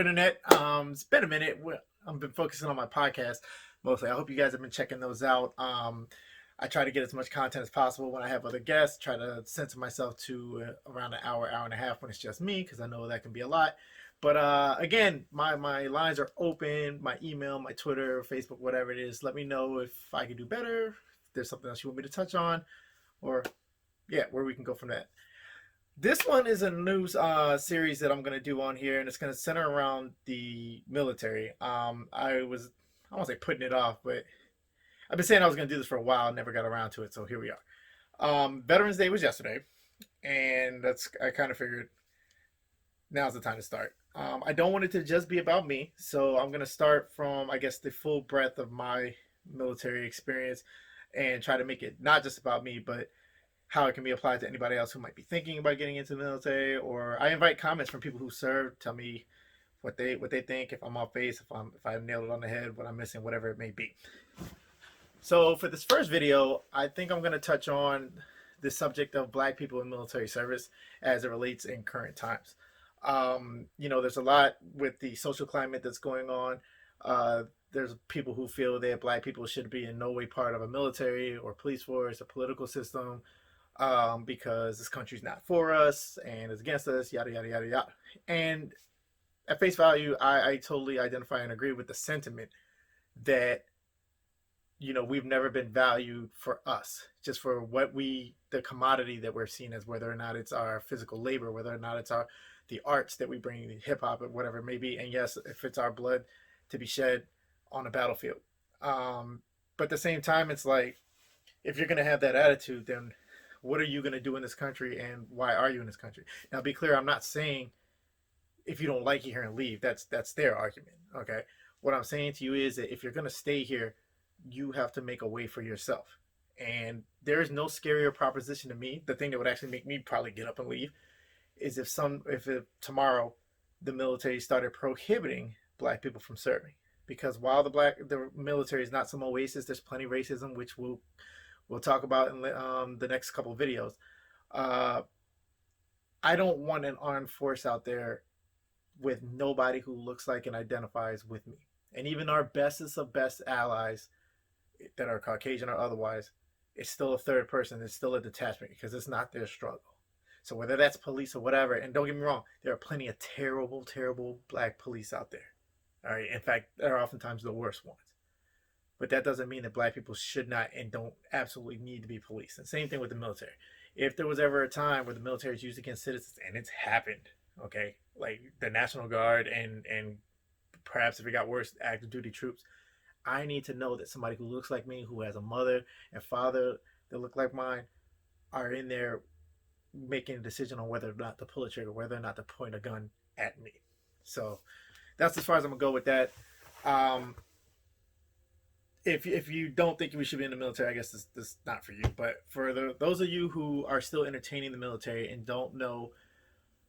Internet. It's been a minute. I've been focusing on my podcast mostly. I hope you guys have been checking those out. I try to get as much content as possible when I have other guests. Try to censor myself to around an hour, hour and a half when it's just me, because I know that can be a lot. But again, my lines are open. My email, my Twitter, Facebook, whatever it is. Let me know if I can do better. If there's something else you want me to touch on, or yeah, where we can go from that. This one is a news series that I'm going to do on here, and it's going to center around the military. I won't say putting it off, but I've been saying I was going to do this for a while, never got around to it, so here we are. Veterans Day was yesterday, and I kind of figured now's the time to start. I don't want it to just be about me, so I'm going to start from, I guess, the full breadth of my military experience and try to make it not just about me, but how it can be applied to anybody else who might be thinking about getting into the military. Or I invite comments from people who serve, tell me what they think, if I'm off base, if I nailed it on the head, what I'm missing, whatever it may be. So for this first video, I think I'm going to touch on the subject of Black people in military service as it relates in current times. There's a lot with the social climate that's going on. There's people who feel that Black people should be in no way part of a military or police force, a political system, because this country's not for us and is against us, yada, yada, yada, yada. And at face value, I totally identify and agree with the sentiment that, we've never been valued for us, just for the commodity that we're seen as, whether or not it's our physical labor, whether or not it's the arts that we bring, hip hop, or whatever it may be. And yes, if it's our blood to be shed on a battlefield. But at the same time, it's like, if you're going to have that attitude, then what are you going to do in this country, and why are you in this country? Now, be clear, I'm not saying if you don't like it here and leave. That's their argument, okay? What I'm saying to you is that if you're going to stay here, you have to make a way for yourself. And there is no scarier proposition to me. The thing that would actually make me probably get up and leave is if tomorrow the military started prohibiting Black people from serving. Because while the military is not some oasis, there's plenty of racism, which we'll talk about in the next couple of videos. I don't want an armed force out there with nobody who looks like and identifies with me. And even our bestest of best allies that are Caucasian or otherwise, it's still a third person. It's still a detachment, because it's not their struggle. So whether that's police or whatever, and don't get me wrong, there are plenty of terrible, terrible Black police out there. All right. In fact, they're oftentimes the worst ones. But that doesn't mean that Black people should not and don't absolutely need to be policed. And same thing with the military. If there was ever a time where the military is used against citizens, and it's happened, okay, like the National Guard and perhaps if it got worse, active duty troops, I need to know that somebody who looks like me, who has a mother and father that look like mine, are in there making a decision on whether or not to pull a trigger, whether or not to point a gun at me. So that's as far as I'm gonna go with that. If you don't think we should be in the military, I guess this is not for you. But for those of you who are still entertaining the military and don't know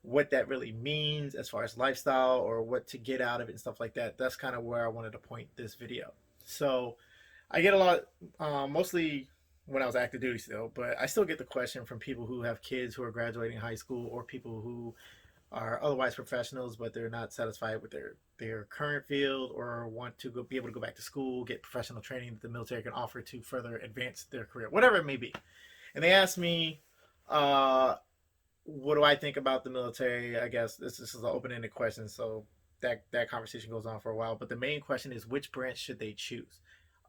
what that really means as far as lifestyle or what to get out of it and stuff like that, that's kind of where I wanted to point this video. So I get a lot, mostly when I was active duty still, but I still get the question from people who have kids who are graduating high school, or people who are otherwise professionals, but they're not satisfied with their current field, or want to be able to go back to school, get professional training that the military can offer to further advance their career, whatever it may be. And they ask me, what do I think about the military? I guess this is an open-ended question, so that conversation goes on for a while. But the main question is, which branch should they choose?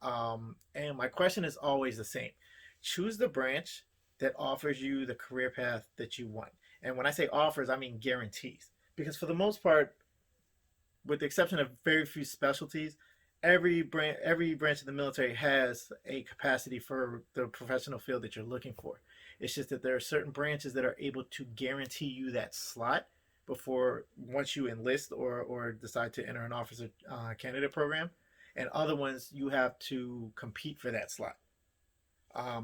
And my question is always the same. Choose the branch that offers you the career path that you want. And when I say offers, I mean guarantees. Because for the most part, with the exception of very few specialties, every branch of the military has a capacity for the professional field that you're looking for. It's just that there are certain branches that are able to guarantee you that slot once you enlist or decide to enter an officer candidate program. And other ones, you have to compete for that slot.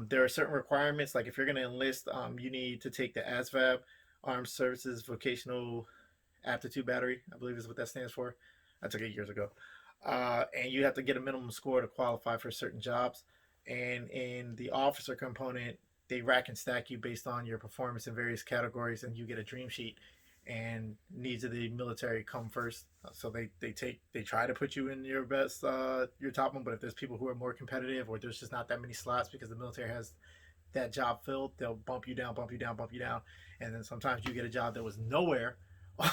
There are certain requirements, like if you're going to enlist, you need to take the ASVAB, Armed Services Vocational Aptitude Battery, I believe is what that stands for. I took it years ago. And you have to get a minimum score to qualify for certain jobs. And in the officer component, they rack and stack you based on your performance in various categories, and you get a dream sheet. and needs of the military come first. So they try to put you in your best your top one. But if there's people who are more competitive, or there's just not that many slots because the military has that job filled, they'll bump you down, bump you down, bump you down, and then sometimes you get a job that was nowhere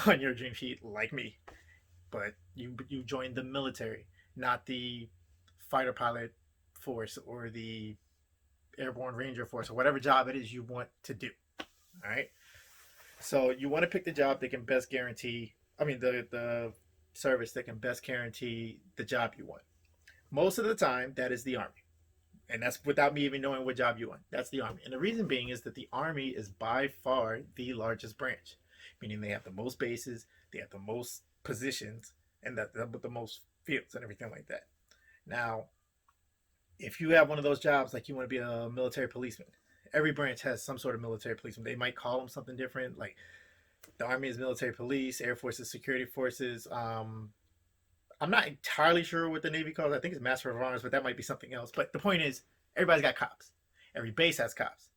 on your dream sheet, like me. But you joined the military, not the fighter pilot force or the airborne ranger force or whatever job it is you want to do. All right. So you want to pick the job that can best guarantee. I mean, the service that can best guarantee the job you want. Most of the time, that is the Army, and that's without me even knowing what job you want. That's the Army, and the reason being is that the Army is by far the largest branch, meaning they have the most bases, they have the most positions, and that with the most fields and everything like that. Now, if you have one of those jobs, like you want to be a military policeman, every branch has some sort of military policeman. They might call them something different, like the Army is military police, Air Force is security forces. I'm not entirely sure what the Navy calls. I think it's Master of Arms, but that might be something else. But the point is, everybody's got cops. Every base has cops.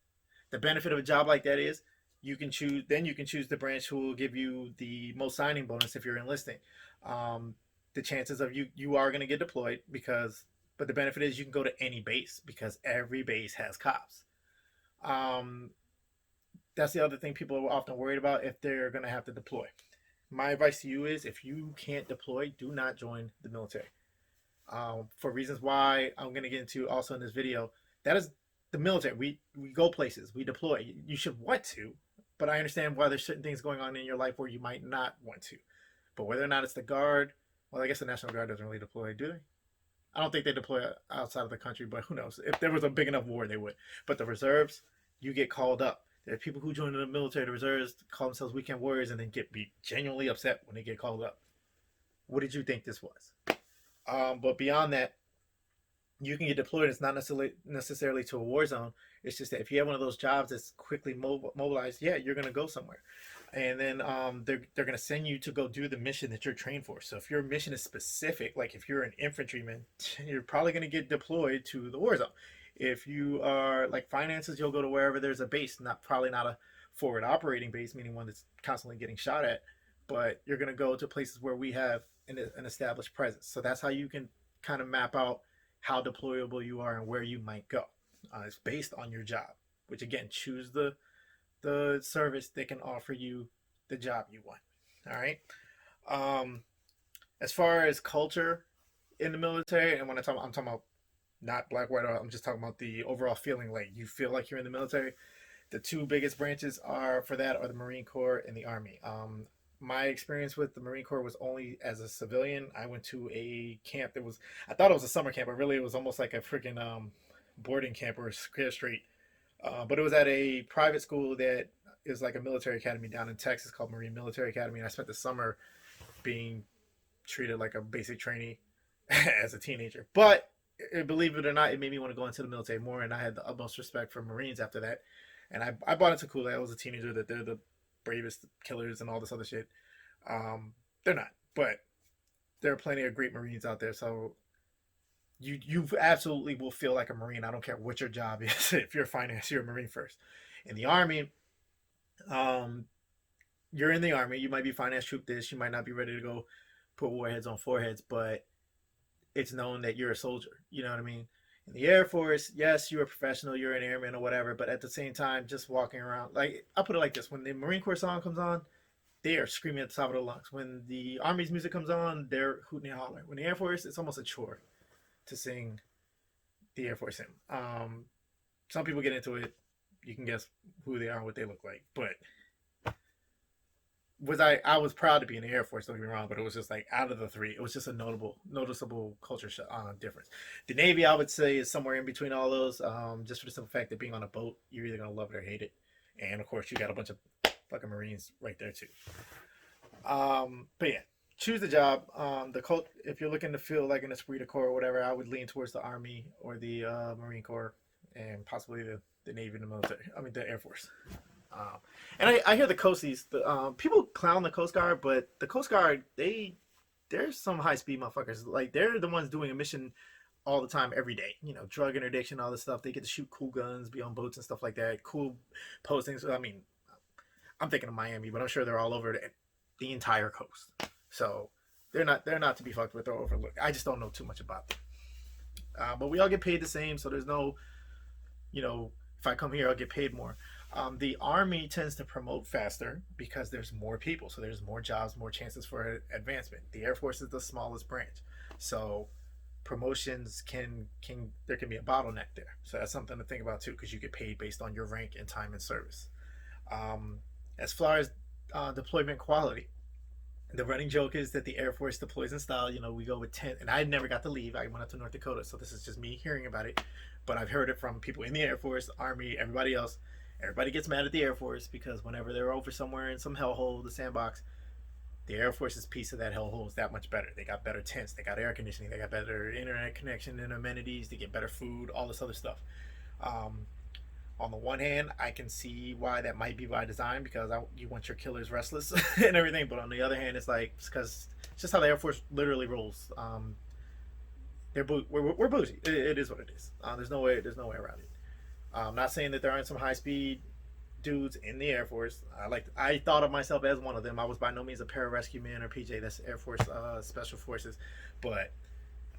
The benefit of a job like that is you can choose. Then you can choose the branch who will give you the most signing bonus if you're enlisting. The chances of you are going to get deployed because, but the benefit is you can go to any base because every base has cops. Um, that's the other thing people are often worried about if they're going to have to deploy. My advice to you is if you can't deploy, do not join the military. For reasons why I'm going to get into also in this video, that is the military. We go places, we deploy. You should want to, but I understand why there's certain things going on in your life where you might not want to. But whether or not it's the Guard, well, I guess the National Guard doesn't really deploy, do they? I don't think they deploy outside of the country, but who knows? If there was a big enough war, they would. But the reserves, you get called up. There are people who join the military, the reserves, call themselves weekend warriors, and then be genuinely upset when they get called up. What did you think this was? But beyond that, you can get deployed. It's not necessarily to a war zone. It's just that if you have one of those jobs that's quickly mobilized, yeah, you're going to go somewhere. And then they're going to send you to go do the mission that you're trained for. So if your mission is specific, like if you're an infantryman, you're probably going to get deployed to the war zone. If you are like finances, you'll go to wherever there's a base, probably not a forward operating base, meaning one that's constantly getting shot at, but you're going to go to places where we have an established presence. So that's how you can kind of map out how deployable you are and where you might go. It's based on your job, which again, choose the service that can offer you the job you want. All right. As far as culture in the military, and when I'm talking about not black, white, I'm just talking about the overall feeling, like you feel like you're in the military. The two biggest branches are the Marine Corps and the Army. My experience with the Marine Corps was only as a civilian. I went to a camp that was, I thought it was a summer camp, but really it was almost like a freaking boarding camp or a street. But it was at a private school that is like a military academy down in Texas called Marine Military Academy. And I spent the summer being treated like a basic trainee as a teenager. But believe it or not, it made me want to go into the military more. And I had the utmost respect for Marines after that. And I bought into Kool-Aid. I was a teenager that they're the bravest killers and all this other shit. They're not, but there are plenty of great Marines out there. So you absolutely will feel like a Marine. I don't care what your job is. If you're finance, you're a Marine first. In the Army, you're in the Army. You might be finance troop this. You might not be ready to go put warheads on foreheads, but it's known that you're a soldier. You know what I mean? In the Air Force, yes, you're a professional, you're an airman or whatever, but at the same time, just walking around, like, I'll put it like this. When the Marine Corps song comes on, they are screaming at the top of their lungs. When the Army's music comes on, they're hooting and hollering. When the Air Force, it's almost a chore to sing the Air Force hymn. Some people get into it. You can guess who they are and what they look like. But I was proud to be in the Air Force, don't get me wrong, but it was just like out of the three, it was just a noticeable culture difference. The Navy, I would say, is somewhere in between all those, just for the simple fact that being on a boat, you're either gonna love it or hate it, and of course, you got a bunch of fucking Marines right there too. But yeah, choose the job. If you're looking to feel like an esprit de corps or whatever, I would lean towards the Army or the Marine Corps, and possibly the Navy and the military. I mean, the Air Force. And I hear the Coasties, people clown the Coast Guard, but the Coast Guard, there's some high speed motherfuckers. Like, they're the ones doing a mission all the time, every day. You know, drug interdiction, all this stuff. They get to shoot cool guns, be on boats and stuff like that. Cool postings. I mean, I'm thinking of Miami, but I'm sure they're all over the entire coast. So they're not to be fucked with or overlooked. I just don't know too much about them. But we all get paid the same, so there's no, you know, if I come here, I'll get paid more. The Army tends to promote faster because there's more people, so there's more jobs, more chances for advancement. The Air Force is the smallest branch, so promotions can there can be a bottleneck there. So that's something to think about too, because you get paid based on your rank and time in service. Um, as far as deployment quality, the running joke is that the Air Force deploys in style. We go with 10, and I never got to leave. I went up to North Dakota, so this is just me hearing about it. But I've heard it from people in the Air Force, Army, everybody else. Everybody gets mad at the Air Force because whenever they're over somewhere in some hellhole, the sandbox, the Air Force's piece of that hellhole is that much better. They got better tents, they got air conditioning, they got better internet connection and amenities, they get better food, all this other stuff. Um, on the one hand, I can see why that might be by design because you want your killers restless and everything. But on the other hand, it's like because it's just how the Air Force literally rolls. We're bougie. It is what it is. There's no way around it. I'm not saying that there aren't some high speed dudes in the Air Force. I thought of myself as one of them. I was by no means a pararescue man or PJ. That's Air Force Special Forces, but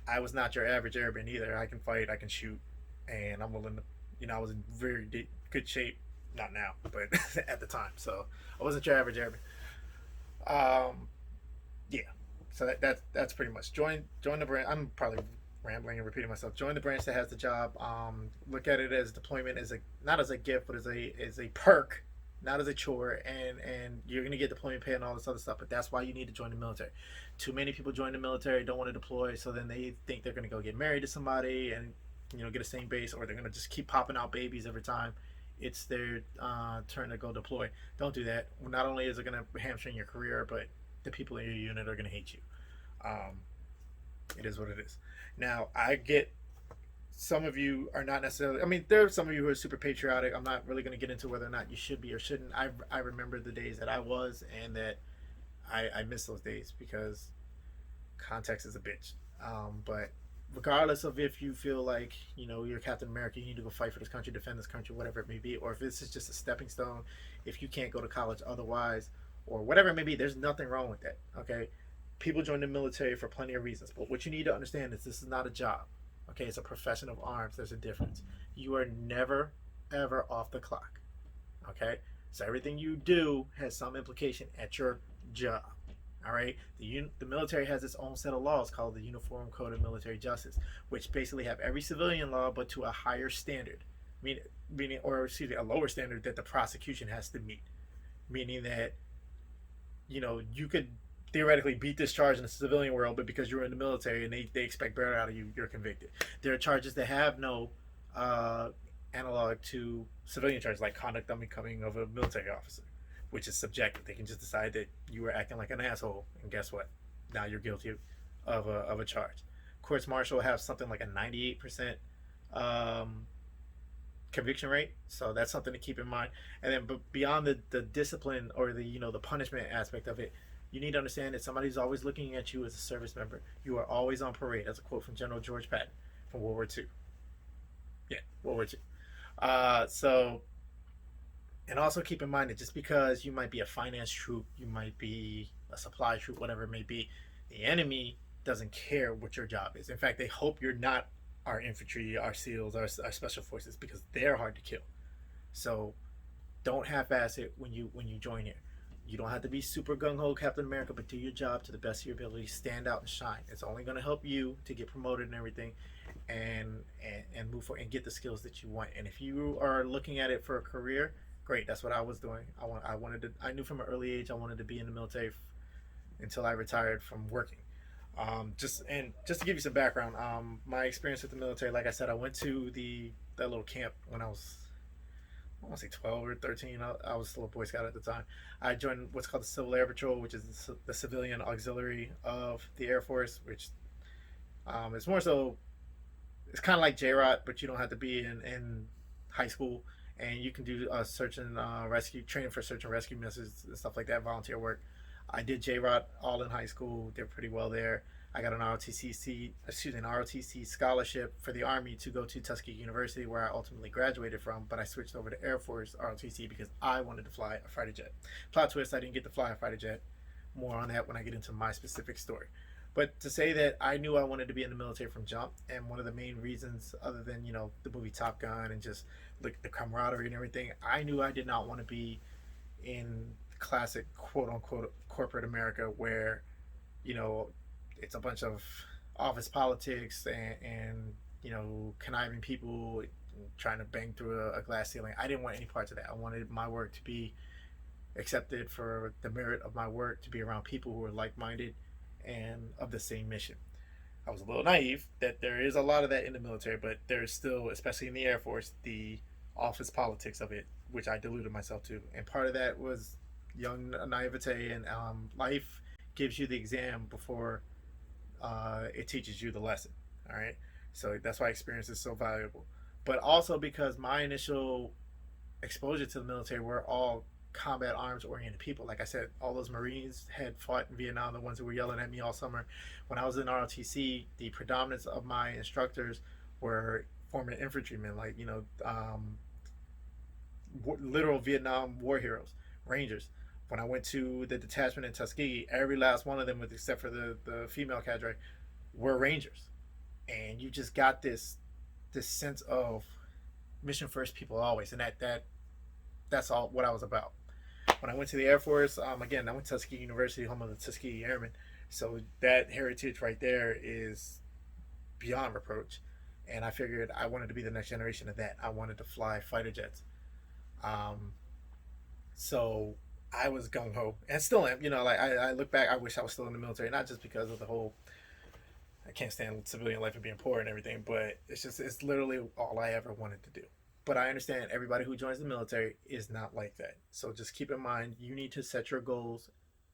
I was not your average airman either. I can fight, I can shoot, and I'm willing to. I was in very good shape. Not now, but at the time. So I wasn't your average airman. Um, yeah. So that's pretty much join the branch. I'm probably rambling and repeating myself. Join the branch that has the job. Look at it as deployment as a not as a gift, but as a perk, not as a chore. And you're gonna get deployment pay and all this other stuff. But that's why you need to join the military. Too many people join the military, don't want to deploy, so then they think they're gonna go get married to somebody and get a same base, or they're gonna just keep popping out babies every time it's their turn to go deploy. Don't do that. Not only is it gonna hamstring your career, but the people in your unit are gonna hate you. Um, it is what it is. Now, I get some of you are not necessarily. I mean, there are some of you who are super patriotic. I'm not really going to get into whether or not you should be or shouldn't. I remember the days that I was, and that I miss those days because context is a bitch. But regardless of if you feel like you're Captain America, you need to go fight for this country, defend this country, whatever it may be, or if this is just a stepping stone, if you can't go to college otherwise, or whatever it may be, there's nothing wrong with that. Okay, people join the military for plenty of reasons, but what you need to understand is this is not a job. Okay, it's a profession of arms. There's a difference. You are never ever off the clock. Okay, so everything you do has some implication at your job. All right, the military has its own set of laws called the Uniform Code of Military Justice, which basically have every civilian law but to a higher standard, meaning, or excuse me, a lower standard that the prosecution has to meet, meaning that you could theoretically beat this charge in the civilian world, but because you're in the military and they expect better out of you, you're convicted. There are charges that have no uh, analog to civilian charges, like conduct unbecoming of a military officer, which is subjective. They can just decide that you were acting like an asshole, and guess what? Now you're guilty of a charge. Courts martial have something like a 98% um, conviction rate, so that's something to keep in mind. And then, but beyond the discipline or the punishment aspect of it, you need to understand that somebody's always looking at you as a service member. You are always on parade. That's a quote from General George Patton from World War II. Yeah, World War II. So, and also keep in mind that just because you might be a finance troop, you might be a supply troop, whatever it may be, the enemy doesn't care what your job is. In fact, they hope you're not our infantry, our SEALs, our special forces, because they're hard to kill. So don't half-ass it when you join here. You don't have to be super gung ho Captain America, but do your job to the best of your ability. Stand out and shine. It's only going to help you to get promoted and everything, and move forward and get the skills that you want. And if you are looking at it for a career, great. That's what I was doing. I wanted to. I knew from an early age I wanted to be in the military until I retired from working. Just to give you some background, my experience with the military, like I said, I went to that little camp when I was, I want to say 12 or 13. I was still a Boy Scout at the time. I joined what's called the Civil Air Patrol, which is the civilian auxiliary of the Air Force, which is more so, it's kind of like JROT, but you don't have to be in high school, and you can do search and rescue training for search and rescue missions and stuff like that, volunteer work. I did JROT all in high school, did pretty well there. I got an ROTC scholarship for the Army to go to Tuskegee University, where I ultimately graduated from. But I switched over to Air Force ROTC because I wanted to fly a fighter jet. Plot twist: I didn't get to fly a fighter jet. More on that when I get into my specific story. But to say that I knew I wanted to be in the military from jump, and one of the main reasons, other than the movie Top Gun and just like the camaraderie and everything, I knew I did not want to be in classic quote unquote corporate America where you know it's a bunch of office politics and conniving people trying to bang through a glass ceiling. I didn't want any parts of that. I wanted my work to be accepted for the merit of my work, to be around people who were like-minded and of the same mission. I was a little naive that there is a lot of that in the military, but there's still, especially in the Air Force, the office politics of it, which I deluded myself to. And part of that was young naivete, and life gives you the exam before it teaches you the lesson. All right. So that's why experience is so valuable. But also because my initial exposure to the military were all combat arms oriented people. Like I said, all those Marines had fought in Vietnam, the ones who were yelling at me all summer. When I was in ROTC, the predominance of my instructors were former infantrymen, like, literal Vietnam war heroes, Rangers. When I went to the detachment in Tuskegee, every last one of them, with except for the female cadre, were Rangers. And you just got this sense of mission first, people always, and that's all what I was about. When I went to the Air Force, again, I went to Tuskegee University, home of the Tuskegee Airmen. So that heritage right there is beyond reproach. And I figured I wanted to be the next generation of that. I wanted to fly fighter jets. So I was gung ho, and still am. Like I look back, I wish I was still in the military, not just because of the whole I can't stand civilian life and being poor and everything, but it's literally all I ever wanted to do. But I understand everybody who joins the military is not like that. So just keep in mind, you need to set your goals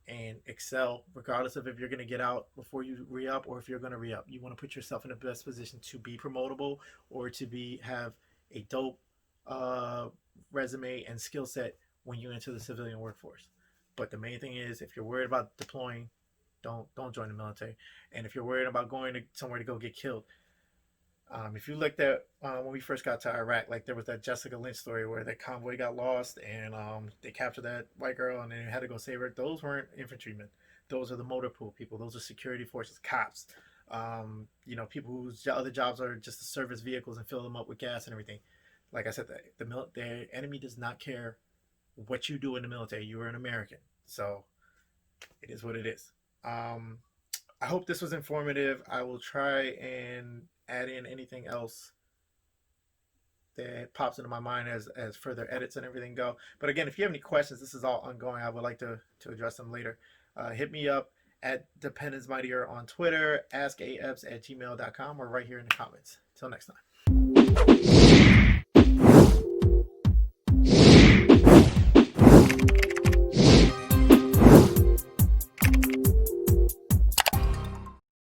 and excel, regardless of if you're going to get out before you re-up or if you're going to re-up. You want to put yourself in the best position to be promotable or to have a dope resume and skill set when you enter the civilian workforce. But the main thing is, if you're worried about deploying, don't join the military. And if you're worried about going to somewhere to go get killed, if you looked at when we first got to Iraq, like there was that Jessica Lynch story where that convoy got lost and they captured that white girl and they had to go save her. Those weren't infantrymen. Those are the motor pool people. Those are security forces, cops. People whose other jobs are just to service vehicles and fill them up with gas and everything. Like I said, the enemy does not care what you do in the military. You are an American, so it is what it is. I hope this was informative. I will try and add in anything else that pops into my mind as further edits and everything go. But again, if you have any questions, this is all ongoing. I would like to address them later. Hit me up at Dependence Mightier on Twitter, askapps@gmail.com, or right here in the comments. Till next time.